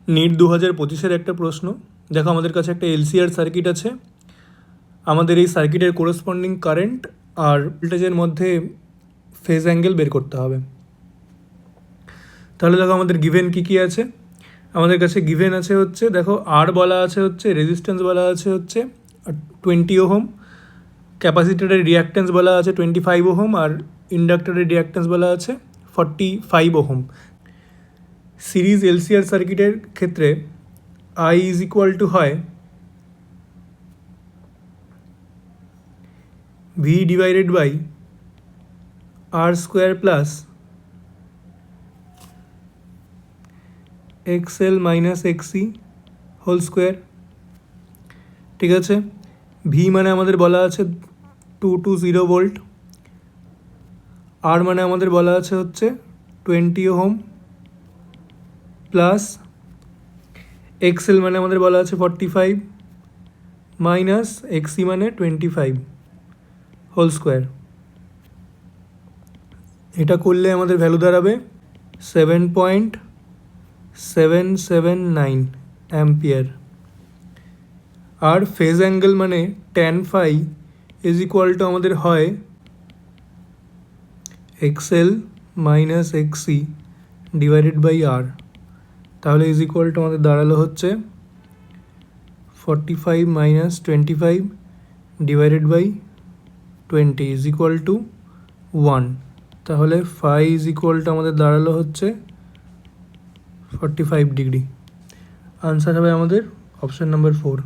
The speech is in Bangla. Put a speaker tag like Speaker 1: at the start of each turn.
Speaker 1: নিট 2025-এর একটা প্রশ্ন। দেখো আমাদের কাছে একটা এলসিআর সার্কিট আছে, আমাদের এই সার্কিটের কোরেসপন্ডিং কারেন্ট আর ভোল্টেজের মধ্যে ফেজ অ্যাঙ্গেল বের করতে হবে। তাহলে দেখো আমাদের গিভেন কী কী আছে। আমাদের কাছে গিভেন আছে হচ্ছে, দেখো আর বলা আছে হচ্ছে, রেজিস্ট্যান্স বলা আছে হচ্ছে 20 ওহম, ক্যাপাসিটরের রিঅ্যাক্ট্যান্স বলা আছে 25 ওহম, আর ইন্ডাক্টরের রিঅ্যাক্ট্যান্স বলা আছে 45 ওহম। সিরিজ এলসিআর সার্কিটের ক্ষেত্রে আই ইজ ইকুয়াল টু হয় V divided by R square plus XL minus XC whole square. ঠিক আছে, ভি মানে আমাদের বলা আছে 220 ভোল্ট, আর মানে আমাদের বলা আছে হচ্ছে 20 ওহম, প্লাস এক্সএল মানে আমাদের বলা আছে 45 মাইনাস এক্সি মানে 25 হোল স্কোয়ার। এটা করলে আমাদের ভ্যালু দাঁড়াবে 7.779 অ্যাম্পিয়ার। আর ফেজ অ্যাঙ্গেল মানে tan phi is equal to আমাদের হয় XL minus XC divided by R. তাহলে ইজ ইকুয়াল টু আমাদের দাঁড়ালো হচ্ছে 45 minus 25 divided by 20 is equal to 1। তাহলে ফাই ইজ ইকুয়াল টু আমাদের দাঁড়ালো হচ্ছে 45 ডিগ্রি। আনসার হবে আমাদের অপশান নাম্বার 4।